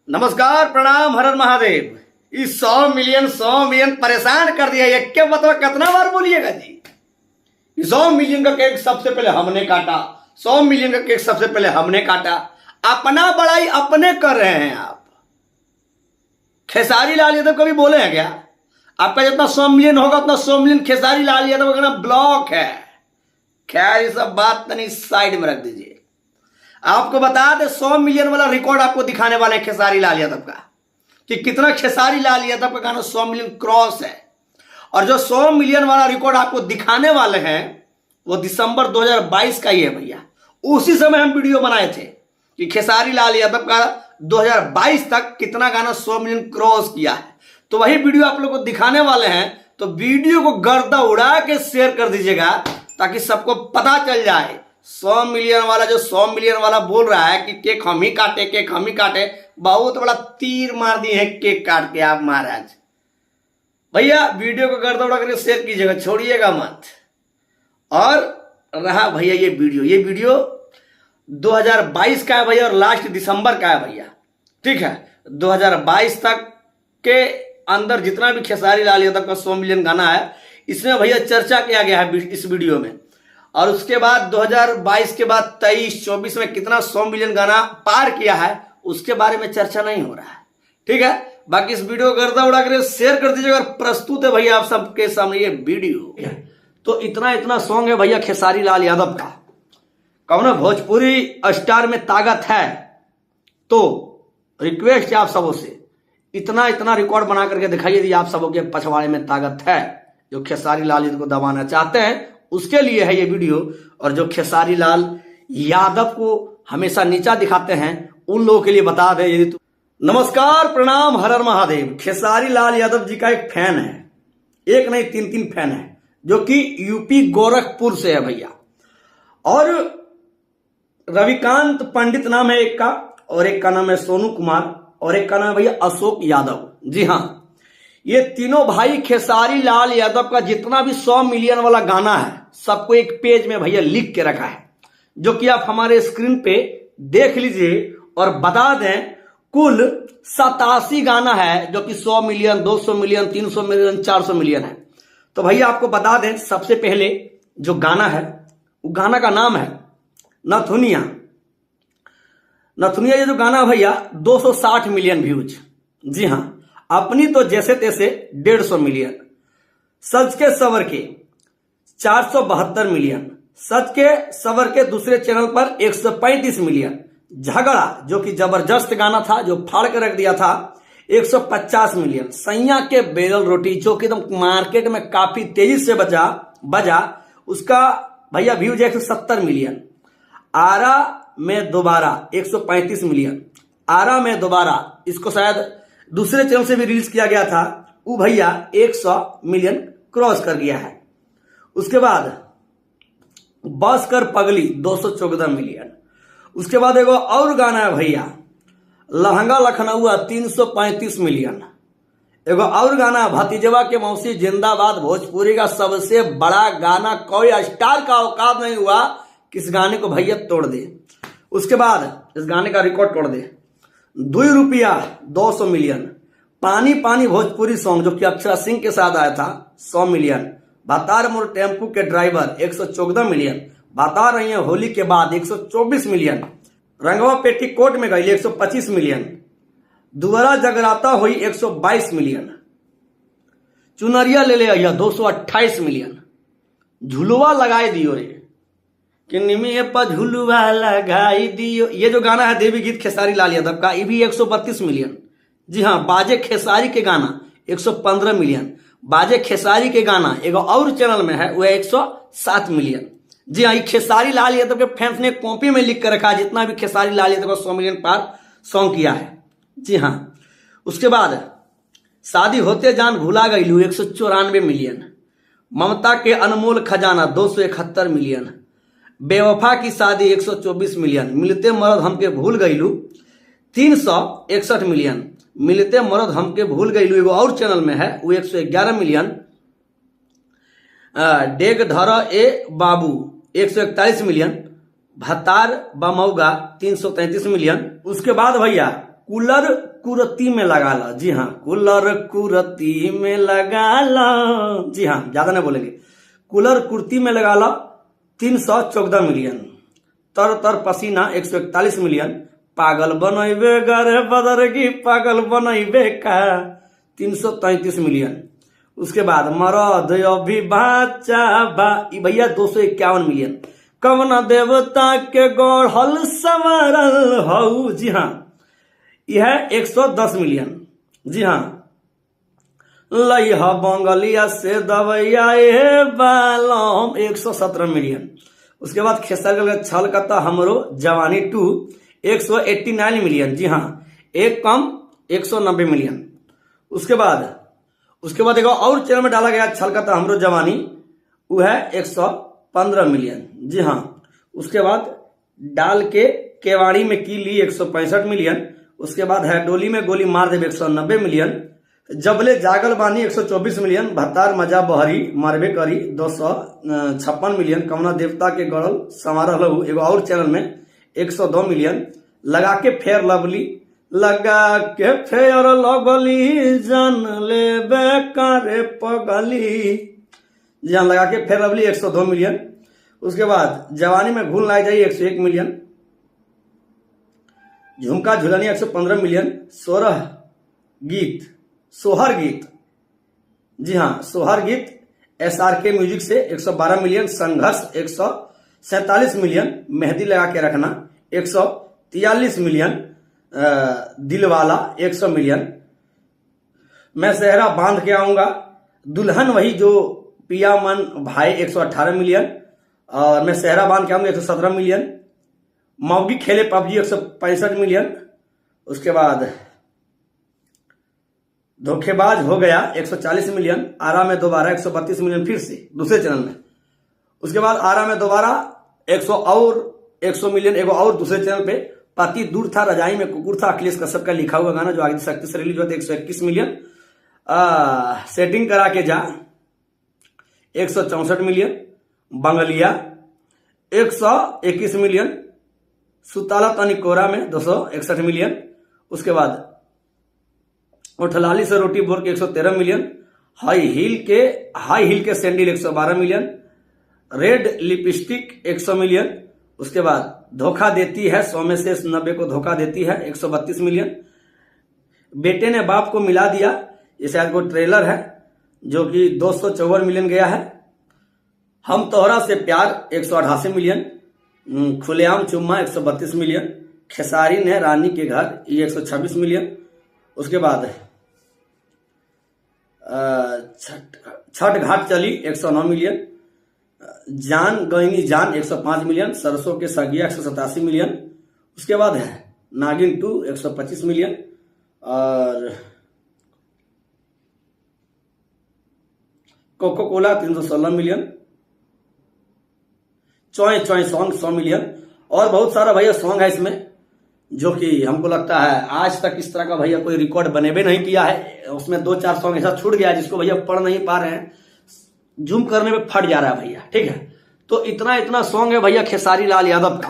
नमस्कार, प्रणाम, हर हर महादेव। इस 100 मिलियन परेशान कर दिया। ये क्या मतलब, कितना बार बोलिएगा जी? 100 मिलियन का केक सबसे पहले हमने काटा। 100 मिलियन का केक सबसे पहले हमने काटा। अपना बड़ाई अपने कर रहे हैं आप। खेसारी लाल यादव कभी बोले हैं क्या? आपका जितना 100 मिलियन होगा उतना 100 मिलियन खेसारी लाल यादव का ब्लॉक है। खैर, ये सब बात नहीं, साइड में रख दीजिए। आपको बता दे, 100 मिलियन वाला रिकॉर्ड आपको दिखाने वाले हैं खेसारी लाल यादव का, कि कितना खेसारी लाल यादव का गाना 100 मिलियन क्रॉस है। और जो 100 मिलियन वाला रिकॉर्ड आपको दिखाने वाले हैं वो दिसंबर 2022 का ही है भैया। उसी समय हम वीडियो बनाए थे कि खेसारी लाल यादव का 2022 तक कितना गाना 100 मिलियन क्रॉस किया है। तो वही वीडियो आप लोग को दिखाने वाले हैं। तो वीडियो को गर्दा उड़ा के शेयर कर दीजिएगा ताकि सबको पता चल जाए। 100 मिलियन वाला जो 100 मिलियन वाला बोल रहा है कि केक हम ही काटे, केक हम ही काटे, बहुत बड़ा तीर मार दिए हैं केक काट के आप महाराज। भैया वीडियो को गर्दा उड़ा करके शेयर कीजिएगा, छोड़िएगा मत। और रहा भैया ये वीडियो 2022 का है भैया, और लास्ट दिसंबर का है भैया। ठीक है, 2022 तक के अंदर जितना भी खेसारी लाल यादव का 100 मिलियन गाना है, इसमें भैया चर्चा किया गया है इस वीडियो में। और उसके बाद 2022 के बाद 23-24 में कितना 100 मिलियन गाना पार किया है उसके बारे में चर्चा नहीं हो रहा है। ठीक है, बाकी इस वीडियो को गर्दा उड़ा कर शेयर कर दीजिएगा। और प्रस्तुत है भैया आप सबके सामने ये वीडियो। तो इतना सॉन्ग है भैया खेसारी लाल यादव का। कौन भोजपुरी स्टार में ताकत है, तो रिक्वेस्ट है आप सबों से, इतना रिकॉर्ड बना करके दिखाइए यदि आप सबों के पछवाड़े में ताकत है। जो खेसारी लाल यादव को दबाना चाहते हैं उसके लिए है ये वीडियो। और जो खेसारी लाल यादव को हमेशा नीचा दिखाते हैं उन लोगों के लिए बता दें, यदि तो नमस्कार, प्रणाम, हर हर महादेव। खेसारी लाल यादव जी का एक फैन है, एक नहीं 3 फैन है, जो कि यूपी गोरखपुर से है भैया। और रविकांत पंडित नाम है एक का, और एक का नाम है सोनू कुमार, और एक का नाम है भैया अशोक यादव। जी हाँ, ये तीनों भाई खेसारी लाल यादव का जितना भी 100 मिलियन वाला गाना है सबको एक पेज में भैया लिख के रखा है, जो कि आप हमारे स्क्रीन पे देख लीजिए। और बता दें, कुल 87 गाना है जो कि 100 मिलियन, 200 मिलियन, 300 मिलियन, 400 मिलियन है। तो भैया आपको बता दें, सबसे पहले जो गाना है वो गाना का नाम है नथुनिया। ये जो गाना है भैया 260 मिलियन व्यूज। जी हाँ, अपनी तो जैसे तैसे 150 मिलियन, सच के सवर के 472 मिलियन, सच के सवर के दूसरे चैनल पर 135 मिलियन, झगड़ा जो कि जबरदस्त गाना था जो फाड़ के रख दिया था 150 मिलियन, सैया के बेरल रोटी जो कि एकदम मार्केट में काफी तेजी से बजा उसका भैया व्यूज 170 मिलियन, आरा में दोबारा 135 मिलियन, आरा में दोबारा, इसको शायद दूसरे चैनल से भी रिलीज किया गया था, वो भैया 100 मिलियन क्रॉस कर गया है। उसके बाद बस कर पगली 214 मिलियन। उसके बाद एगो और गाना है भैया लहंगा लखनऊआ 335 मिलियन। एगो और गाना है भतीजवा के मौसी जिंदाबाद, भोजपुरी का सबसे बड़ा गाना, कोई स्टार का औकात नहीं हुआ कि इस गाने को भैया तोड़ दे। उसके बाद इस गाने का रिकॉर्ड तोड़ दे। 2 रुपया 200 मिलियन। पानी पानी भोजपुरी सॉन्ग जो कि अक्षरा सिंह के साथ आया था 100 मिलियन। बता मोर टेम्पू के ड्राइवर 114 मिलियन। बता रही है होली के बाद 124 मिलियन। रंगवा पेटीकोट में गई 125 मिलियन। दुबारा जगराता हुई 122 मिलियन। चुनरिया ले ले 228 मिलियन। झुलुआ लगाए दियो रे कि निमिये पर झुलुआ लगाई दियो, ये जो गाना है देवी गीत खेसारी लाल यादव का, ये भी 132 मिलियन। जी हाँ, बाजे खेसारी के गाना 115 मिलियन। बाजे खेसारी के गाना एगो और चैनल में है, वह 107 मिलियन। जी हाँ, ये खेसारी लाल यादव के फैंस ने कॉपी में लिख कर रखा है जितना भी खेसारी लाल यादव का 100 मिलियन पार सॉन्ग किया है। जी हाँ, उसके बाद शादी होते जान भुला गई 194 मिलियन। ममता के अनमोल खजाना 271 मिलियन। बेवफा की शादी 124 मिलियन। मिलते मरद हमके भूल गईलू 361 मिलियन। मिलते मरद हमके भूल गईलू एगो और चैनल में है, वो 111 मिलियन। डेग धर ए बाबू 141 मिलियन। भतार बमौगा 333 मिलियन। उसके बाद भैया कूलर कुर्ती में लगा ला। जी हाँ, कूलर कुर्ती में लगा ला। जी हाँ, ज्यादा नहीं बोलेंगे। कूलर कुर्ती में लगा ला 314 मिलियन। तर तर पसीना 141 मिलियन। पागल बनैबे गरे बदरगी पागल बनैबे का 333 मिलियन। उसके बाद मरद अभी बाचा बा भैया 251 मिलियन। कवना देवता के गढ़ल संवरल हऊ। जी हाँ, यह 110 मिलियन। जी हाँ, लइहा बंगलिया से दवैया ए बालम 117 मिलियन। उसके बाद खेसारी लाल छल कता हमरो जवानी 2 189 मिलियन। जी हाँ, एक कम 190 मिलियन। उसके बाद एक और चैनल में डाला गया छल कता हमरो जवानी, वो है 115 मिलियन। जी हाँ, उसके बाद डाल के केवाड़ी में की ली 165 मिलियन। उसके बाद है डोली में गोली मार देव 190 मिलियन। जबले जागल बानी 124 मिलियन। भतार मजा बहरी मारबे करी 256 मिलियन। कमना देवता के गढ़ल संवारल हऊ एगो और चैनल में 102 मिलियन। लगा के फेयर लवली जान ले बेकारे पगली। जी हाँ, लगा के फेयर लवली 102 मिलियन। उसके बाद जवानी में घुल लाई जाई 101 मिलियन। झुमका झुलनिया 115 मिलियन। सोहर गीत जी हाँ, सोहर गीत SRK म्यूजिक से 112 मिलियन। संघर्ष 147 मिलियन। मेहंदी लगा के रखना 143 मिलियन। दिलवाला 100 मिलियन। मैं सेहरा बांध के आऊंगा दुल्हन वही जो पिया मन भाई 118 मिलियन। और मैं सेहरा बांध के आऊंगा 117 मिलियन। मौगी खेले पबजी 165 मिलियन। उसके बाद धोखेबाज हो गया 140 मिलियन। आरा में दोबारा 132 मिलियन फिर से दूसरे चैनल में। उसके बाद आरा में दोबारा 100 मिलियन एगो और दूसरे चैनल पे। पति दूर था रजाई में कुकुर था अखिलेश कश्यप का लिखा हुआ गाना जो आगे शक्ति से रिलीज हुआ था 121 मिलियन। सेटिंग करा के जा 164 मिलियन। बंगलिया 121 मिलियन। सुताला तनी कोरा में 261 मिलियन। उसके बाद उठलाली से रोटी बोर के 113 मिलियन। हाई हिल के sandal 112 million. Red lipstick 100 million. उसके बाद धोखा देती है 100 में से 90 को धोखा देती है 132 मिलियन। बेटे ने बाप को मिला दिया, ये शायद कोई ट्रेलर है जो कि 254 मिलियन गया है। हम तोहरा से प्यार 188 मिलियन। खुलेआम चुम्मा 132 मिलियन। खेसारी ने रानी के घर ये 126 मिलियन। उसके बाद छठ घाट चली 109 मिलियन। जान गईनी जान 105 मिलियन। सरसों के सगिया 187 मिलियन। उसके बाद है नागिन 2 125 मिलियन। और cocoa Cola 316 million. चॉय song 100 million. और बहुत सारा भैया सॉन्ग है इसमें जो कि हमको लगता है आज तक इस तरह का भैया कोई रिकॉर्ड बनेबे नहीं किया है। उसमें 2-4 सॉन्ग ऐसा छूट गया जिसको भैया पढ़ नहीं पा रहे हैं, जूम करने में फट जा रहा है भैया, ठीक है। तो इतना सॉन्ग है भैया खेसारी लाल यादव का।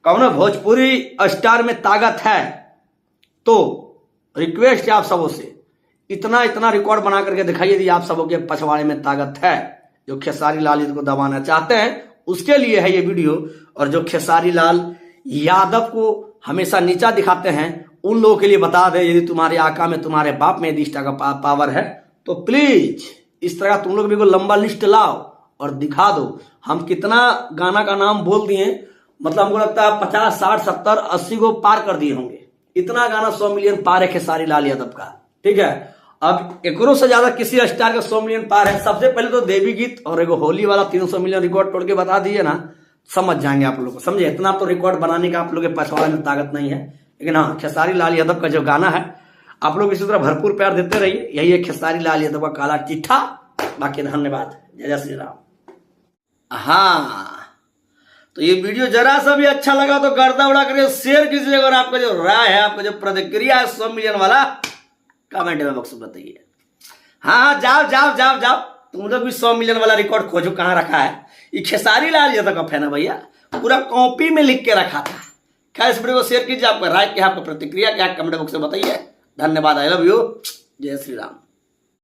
कौन भोजपुरी स्टार में ताकत है तो रिक्वेस्ट है आप सबों से इतना रिकॉर्ड बना करके दिखाइए यदि आप सबों के पछवाड़े में ताकत है जो खेसारी लाल यादव को दबाना चाहते हैं, उसके लिए है ये वीडियो। और जो खेसारी लाल यादव को हमेशा नीचा दिखाते हैं उन लोगों के लिए बता दे यदि तुम्हारे आका में तुम्हारे बाप में यदि इस तरह का पावर है तो प्लीज इस तरह तुम लोग भी कोई लंबा लिस्ट लाओ और दिखा दो। हम कितना गाना का नाम बोल दिए, मतलब हमको लगता है 50, 60, 70, 80 को पार कर दिए होंगे। इतना गाना 100 मिलियन पार है खेसारी लाल यादव का, ठीक है। अब एकरों से ज्यादा किसी स्टार का 100 मिलियन पार है। सबसे पहले तो देवी गीत और एगो होली वाला 300 मिलियन रिकॉर्ड तोड़ के बता दिए ना, समझ जाएंगे आप लोग को। समझे, इतना तो रिकॉर्ड बनाने का आप लोग के पछवाड़े में ताकत नहीं है। लेकिन हाँ, खेसारी लाल यादव का जो गाना है आप लोग इसी तरह भरपूर प्यार देते रहिए। यही है खेसारी लाल यादव का काला चिट्ठा। बाकी धन्यवाद, जय श्री राम। हाँ, तो ये वीडियो जरा सा भी अच्छा लगा तो गर्दा उड़ा करके शेयर कीजिएगा। और आपका जो राय है, आपका जो प्रतिक्रिया है 100 मिलियन वाला, कमेंट में बॉक्स में बताइए। हाँ, जाओ तुम लोग भी 100 मिलियन वाला रिकॉर्ड खोजो कहाँ रखा है। ये खेसारी लाल यादव का फैन है भैया, पूरा कॉपी में लिख के रखा था खैर इस वीडियो को शेयर कीजिए, आपका राय क्या है, आपका प्रतिक्रिया क्या है, कमेंट बॉक्स में बताइए। धन्यवाद। I love you. जय श्री राम।